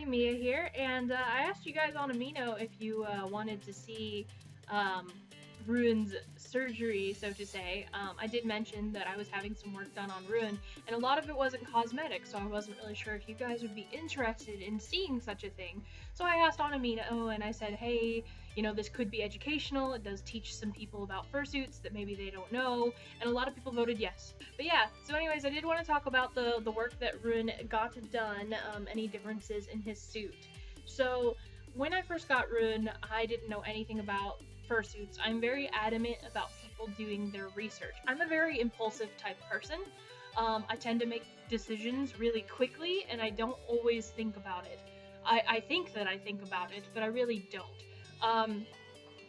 everybody, Mia here, and I asked you guys on Amino if you wanted to see um, Rune's surgery, so to say. I did mention that I was having some work done on Rune, and a lot of it wasn't cosmetic, so I wasn't really sure if you guys would be interested in seeing such a thing. So I asked on Amino, and I said, hey, this could be educational. It does teach some people about fursuits that maybe they don't know, and a lot of people voted yes. But yeah, so anyways, I did want to talk about the work that Rune got done, any differences in his suit. So when I first got Rune, I didn't know anything about fursuits. I'm very adamant about people doing their research. I'm a very impulsive type person. I tend to make decisions really quickly, and I don't always think about it. I think that I think about it, but I really don't.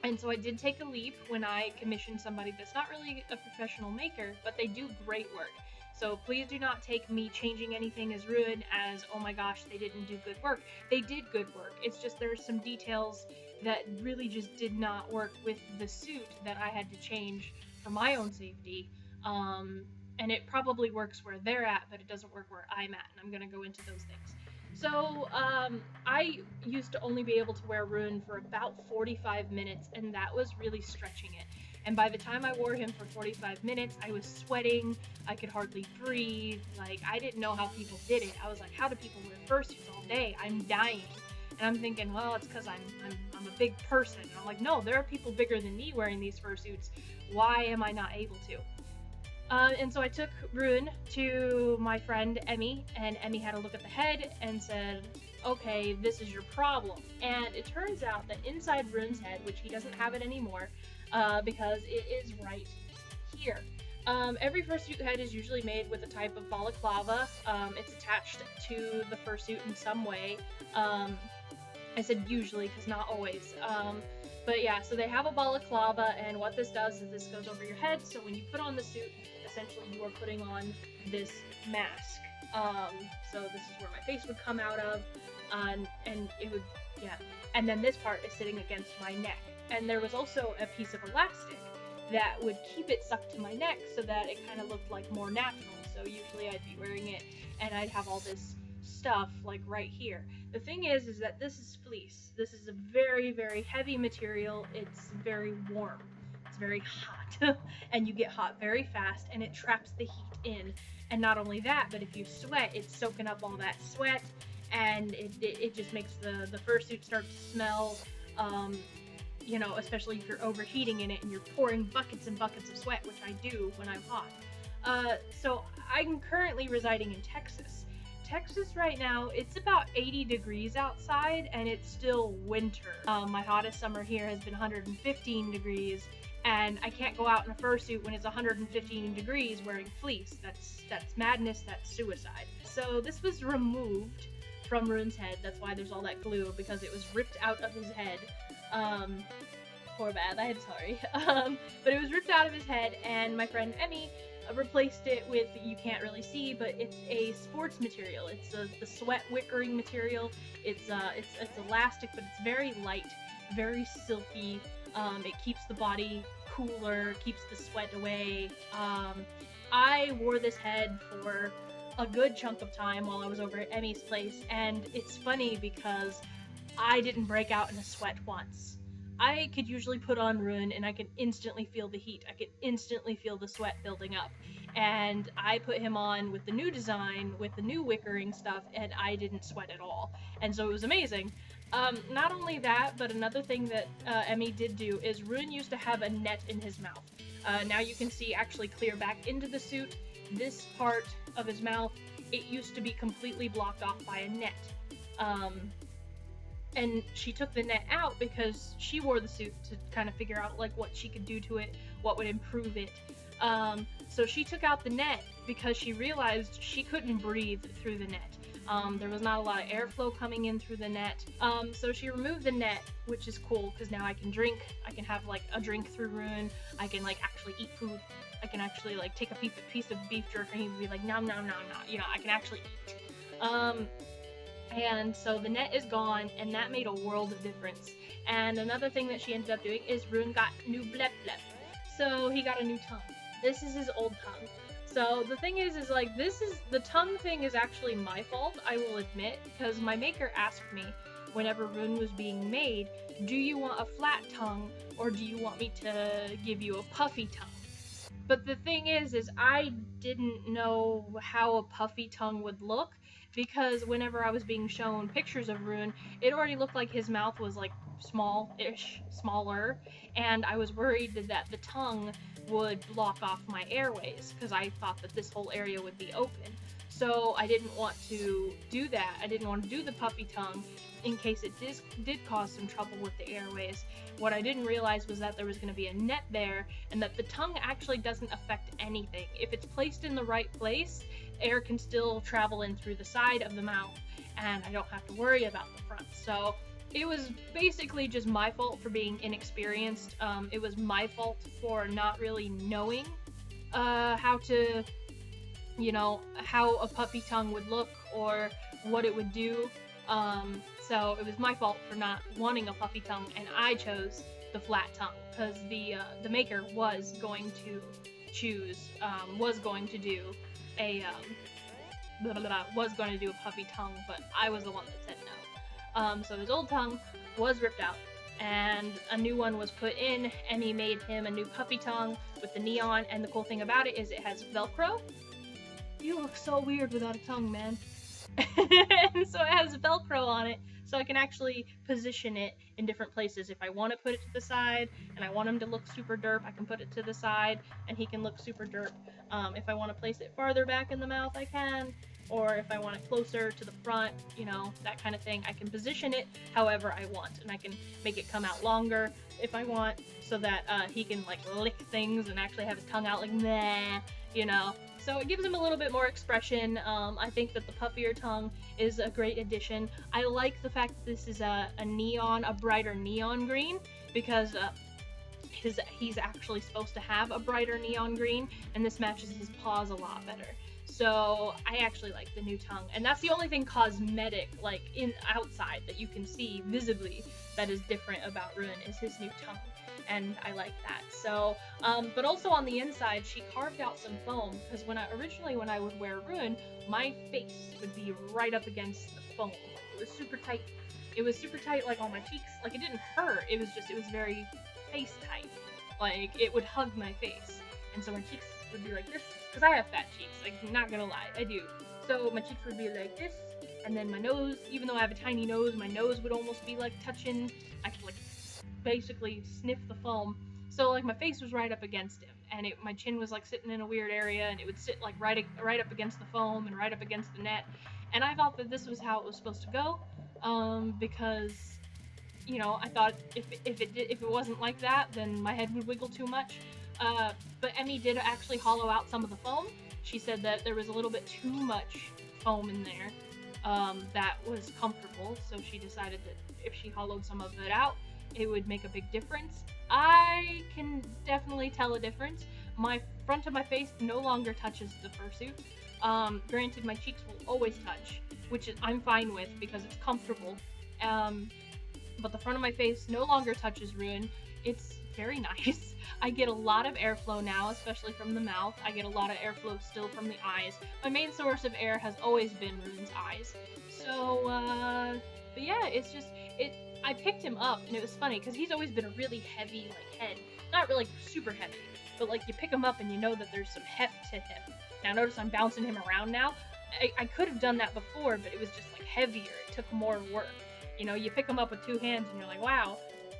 And so I did take a leap when I commissioned somebody that's not really a professional maker, but they do great work. So please do not take me changing anything as Rune as, oh my gosh, they didn't do good work. They did good work. It's just there are some details that really just did not work with the suit that I had to change for my own safety. And it probably works where they're at, but it doesn't work where I'm at, and I'm going to go into those things. So, I used to only be able to wear Rune for about 45 minutes, and that was really stretching it. And by the time I wore him for 45 minutes, I was sweating, I could hardly breathe, like, I didn't know how people did it. I was like, how do people wear fursuits all day? I'm dying. And I'm thinking, well, it's because I'm a big person. And I'm like, no, there are people bigger than me wearing these fursuits. Why am I not able to? And so I took Rune to my friend Emmy, and Emmy had a look at the head and said, okay, this is your problem. And it turns out that inside Rune's head, which he doesn't have it anymore, because it is right here. Every fursuit head is usually made with a type of balaclava. It's attached to the fursuit in some way. I said usually, because not always. But yeah, so they have a balaclava, and what this does is this goes over your head, so when you put on the suit, essentially you are putting on this mask. So this is where my face would come out of, and it would, yeah. And then this part is sitting against my neck. And there was also a piece of elastic that would keep it stuck to my neck so that it kind of looked like more natural. So usually I'd be wearing it, and I'd have all this stuff like right here. The thing is that this is fleece. This is a very, very heavy material. It's very warm. It's very hot, and you get hot very fast, and it traps the heat in. And not only that, but if you sweat, it's soaking up all that sweat, and it just makes the fursuit start to smell, especially if you're overheating in it and you're pouring buckets and buckets of sweat, which I do when I'm hot. So I'm currently residing in Texas. Texas right now, it's about 80 degrees outside, and it's still winter. My hottest summer here has been 115 degrees, and I can't go out in a fursuit when it's 115 degrees wearing fleece. That's madness, that's suicide. So this was removed from Rune's head. That's why there's all that glue, because it was ripped out of his head. Poor bad, I'm sorry. But it was ripped out of his head, and my friend Emmy replaced it with, you can't really see, but it's a sports material. It's the sweat wickering material. It's elastic, but it's very light, very silky. It keeps the body cooler, keeps the sweat away. I wore this head for a good chunk of time while I was over at Emmy's place, and it's funny because I didn't break out in a sweat once. I could usually put on Rune, and I could instantly feel the heat. I could instantly feel the sweat building up. And I put him on with the new design, with the new wickering stuff, and I didn't sweat at all. And so it was amazing. Not only that, but another thing that Emmy did do is Rune used to have a net in his mouth. Now you can see actually clear back into the suit. This part of his mouth, it used to be completely blocked off by a net. And she took the net out because she wore the suit to kind of figure out like what she could do to it, what would improve it. So she took out the net because she realized she couldn't breathe through the net. There was not a lot of airflow coming in through the net. So she removed the net, which is cool because now I can drink. I can have like a drink through Rune. I can like actually eat food. I can actually like take a piece of beef jerky and be like nom nom nom nom. I can actually eat. And so the net is gone, and that made a world of difference. And another thing that she ended up doing is Rune got new blep blep. So he got a new tongue. This is his old tongue. So the thing is like, the tongue thing is actually my fault, I will admit, because my maker asked me whenever Rune was being made, do you want a flat tongue or do you want me to give you a puffy tongue? But the thing is I didn't know how a puffy tongue would look, because whenever I was being shown pictures of Rune, it already looked like his mouth was like smaller, and I was worried that the tongue would block off my airways, because I thought that this whole area would be open. So I didn't want to do that. I didn't want to do the puffy tongue in case it did cause some trouble with the airways. What I didn't realize was that there was going to be a net there, and that the tongue actually doesn't affect anything. If it's placed in the right place, air can still travel in through the side of the mouth, and I don't have to worry about the front. So it was basically just my fault for being inexperienced. It was my fault for not really knowing how to, how a puffy tongue would look or what it would do. So it was my fault for not wanting a puffy tongue, and I chose the flat tongue because the maker was going to do a puffy tongue, but I was the one that said no. So his old tongue was ripped out, and a new one was put in, and he made him a new puffy tongue with the neon. And the cool thing about it is it has Velcro. You look so weird without a tongue, man. And so it has Velcro on it, so I can actually position it in different places. If I want to put it to the side and I want him to look super derp, I can put it to the side and he can look super derp. If I want to place it farther back in the mouth, I can. Or if I want it closer to the front, that kind of thing, I can position it however I want, and I can make it come out longer if I want, so that he can like lick things and actually have his tongue out like meh, So it gives him a little bit more expression. I think that the puffier tongue is a great addition. I like the fact that this is a brighter neon green, because he's actually supposed to have a brighter neon green, and this matches his paws a lot better. So I actually like the new tongue, and that's the only thing cosmetic, like outside, that you can see visibly that is different about Rune, is his new tongue. And I like that. So, but also on the inside, she carved out some foam, because when I would wear Rune, my face would be right up against the foam. It was super tight. It was super tight, like on my cheeks. Like, it didn't hurt. It was very face tight. Like, it would hug my face. And so my cheeks would be like this, because I have fat cheeks. Like, I'm not gonna lie, I do. So my cheeks would be like this, and then my nose, even though I have a tiny nose, my nose would almost be like touching. I could like basically sniff the foam. So like my face was right up against him, and my chin was like sitting in a weird area, and it would sit like right up against the foam and right up against the net. And I thought that this was how it was supposed to go, because I thought if it wasn't like that, then my head would wiggle too much. But Emmy did actually hollow out some of the foam. She said that there was a little bit too much foam in there that was comfortable, so she decided that if she hollowed some of it out, it would make a big difference. I can definitely tell a difference. My front of my face no longer touches the fursuit. Granted, my cheeks will always touch, which I'm fine with because it's comfortable. But the front of my face no longer touches Rune. It's very nice. I get a lot of airflow now, especially from the mouth. I get a lot of airflow still from the eyes. My main source of air has always been Rune's eyes. So, but yeah, I picked him up, and it was funny, because he's always been a really heavy, like, head. Not really super heavy, but, like, you pick him up and you know that there's some heft to him. Now, notice I'm bouncing him around now. I could have done that before, but it was just, like, heavier. It took more work. You pick him up with two hands, and you're like, wow.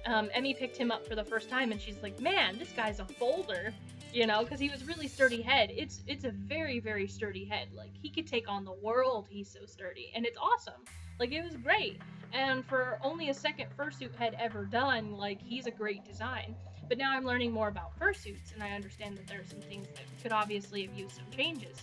Emmy picked him up for the first time, and she's like, man, this guy's a boulder, because he was really sturdy head. It's a very, very sturdy head. Like, he could take on the world, he's so sturdy, and it's awesome. Like, it was great. And for only a second fursuit head ever done, like, he's a great design. But now I'm learning more about fursuits, and I understand that there are some things that could obviously have used some changes.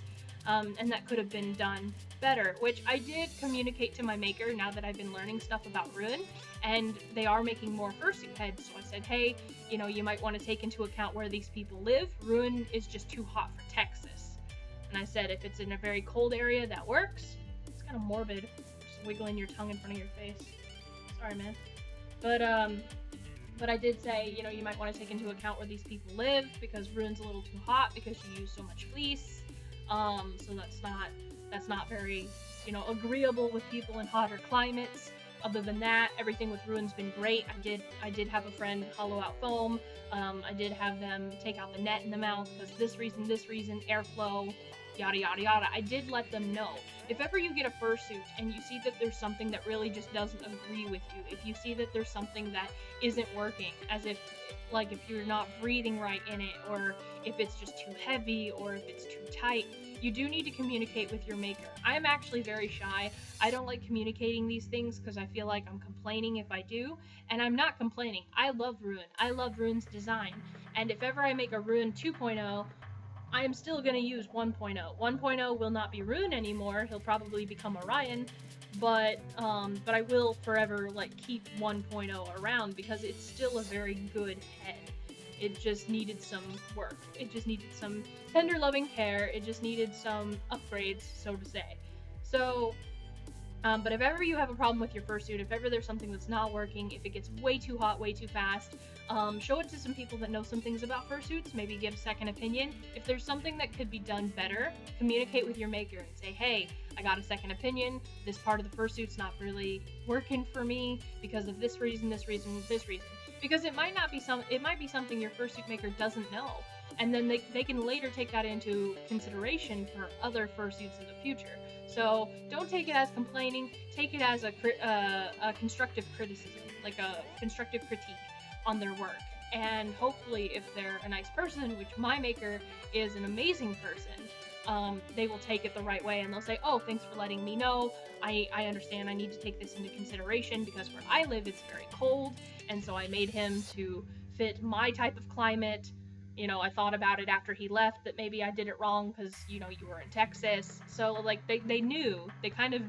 And that could have been done better, which I did communicate to my maker now that I've been learning stuff about Rune, and they are making more fursuit heads. So I said, hey, you might want to take into account where these people live. Rune is just too hot for Texas. And I said, if it's in a very cold area, that works. It's kind of morbid, just wiggling your tongue in front of your face. Sorry, man. But I did say, you might want to take into account where these people live, because Rune's a little too hot because you use so much fleece. So that's not very, you know, agreeable with people in hotter climates. Other than that, everything with Rune's been great. I did have a friend hollow out foam. I did have them take out the net in the mouth because this reason, airflow, yada yada yada. I did let them know. If ever you get a fursuit and you see that there's something that really just doesn't agree with you, if you see that there's something that isn't working, as if like if you're not breathing right in it, or if it's just too heavy, or if it's too tight, you do need to communicate with your maker. I am actually very shy. I don't like communicating these things because I feel like I'm complaining if I do, and I'm not complaining. I love Rune. I love Rune's design, and if ever I make a Rune 2.0, I am still going to use 1.0. 1.0 will not be Rune anymore. He'll probably become Orion, but I will forever like keep 1.0 around because it's still a very good head. It just needed some work. It just needed some tender loving care. It just needed some upgrades, so to say. So, but if ever you have a problem with your fursuit, if ever there's something that's not working, if it gets way too hot, way too fast, show it to some people that know some things about fursuits, maybe give a second opinion. If there's something that could be done better, communicate with your maker and say, hey, I got a second opinion, this part of the fursuit's not really working for me because of this reason, this reason, this reason. Because it might be something your fursuit maker doesn't know, and then they can later take that into consideration for other fursuits in the future. So don't take it as complaining, take it as a constructive criticism, like a constructive critique on their work. And hopefully if they're a nice person, which my maker is an amazing person, they will take it the right way and they'll say, oh, thanks for letting me know. I understand I need to take this into consideration because where I live it's very cold, and so I made him to fit my type of climate. You know, I thought about it after he left that maybe I did it wrong because, you know, you were in Texas. So, like, they kind of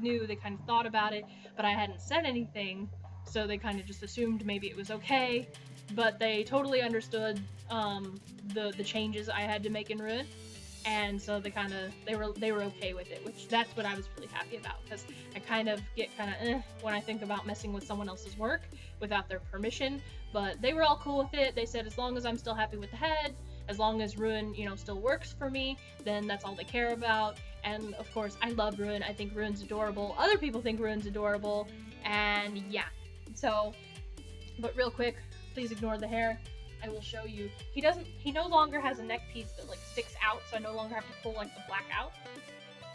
thought about it, but I hadn't said anything, so they kind of just assumed maybe it was okay. But they totally understood the changes I had to make in Rune, and so they were okay with it, which that's what I was really happy about, because I kind of get when I think about messing with someone else's work without their permission. But they were all cool with it. They said as long as I'm still happy with the head, as long as Rune, you know, still works for me, then that's all they care about. And of course, I love Rune. I think Rune's adorable. Other people think Rune's adorable, and yeah. So, but real quick, please ignore the hair. I will show you. He no longer has a neck piece that like sticks out, so I no longer have to pull like the black out.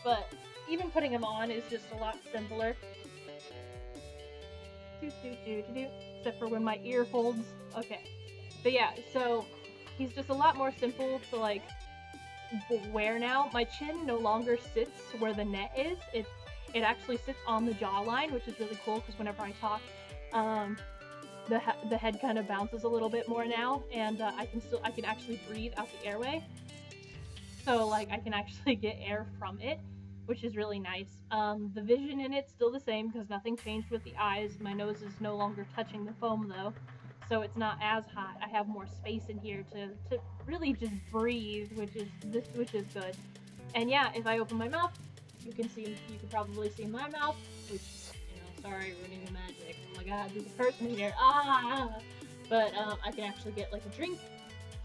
But even putting him on is just a lot simpler. Except for when my ear holds. Okay. But yeah, so he's just a lot more simple to like wear now. My chin no longer sits where the net is. It actually sits on the jawline, which is really cool because whenever I talk, the head kind of bounces a little bit more now, and I can actually breathe out the airway. So like I can actually get air from it, which is really nice. The vision in it's still the same because nothing changed with the eyes. My nose is no longer touching the foam though, so it's not as hot. I have more space in here to really just breathe, which is good. And yeah, if I open my mouth, you can probably see my mouth, which, you know, sorry, ruining the magic. Oh my god, there's a person here. But I can actually get like a drink,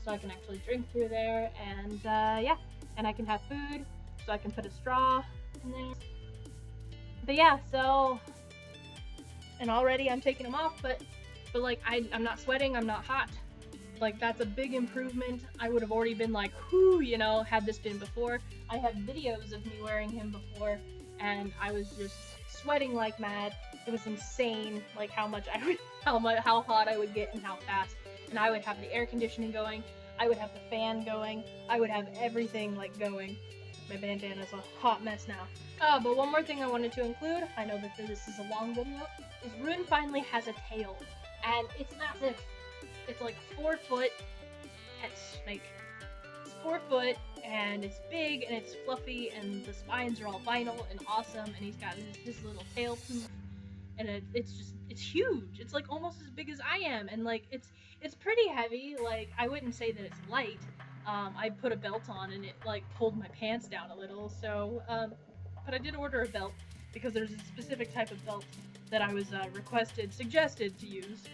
so I can actually drink through there, and yeah, and I can have food, so I can put a straw in there. But yeah, so, and already I'm taking them off, but like I'm not sweating, I'm not hot. Like that's a big improvement. I would have already been like, whoo, you know, had this been before. I had videos of me wearing him before, and I was just sweating like mad. It was insane, like how hot I would get and how fast. And I would have the air conditioning going, I would have the fan going, I would have everything like going. My bandana's a hot mess now. But one more thing I wanted to include, I know that this is a long video, is Rune finally has a tail. And it's massive. It's like 4 foot. It's 4 foot, and it's big, and it's fluffy, and the spines are all vinyl and awesome, and he's got his little tail poof, and it's huge. It's like almost as big as I am, and like it's pretty heavy. Like I wouldn't say that it's light. I put a belt on, and it like pulled my pants down a little. So, but I did order a belt because there's a specific type of belt that I was suggested to use.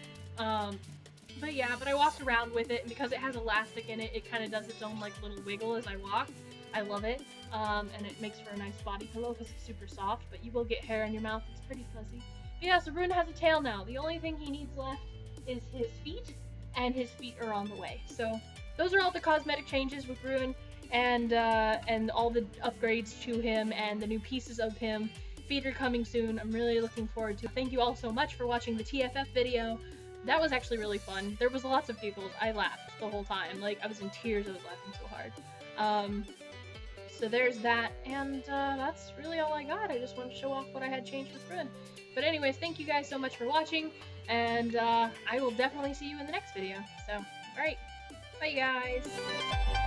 But I walked around with it, and because it has elastic in it, it kind of does its own like little wiggle as I walk. I love it. And it makes for a nice body pillow because it's super soft, but you will get hair in your mouth. It's pretty fuzzy. But yeah, so Rune has a tail now. The only thing he needs left is his feet, and his feet are on the way. So those are all the cosmetic changes with Rune, and all the upgrades to him and the new pieces of him. Feet are coming soon. I'm really looking forward to it. Thank you all so much for watching the TFF video. That was actually really fun. There was lots of giggles. I laughed the whole time. Like, I was in tears. I was laughing so hard. So there's that, and that's really all I got. I just wanted to show off what I had changed with Rune. But anyways, thank you guys so much for watching, and I will definitely see you in the next video. So, alright, bye guys!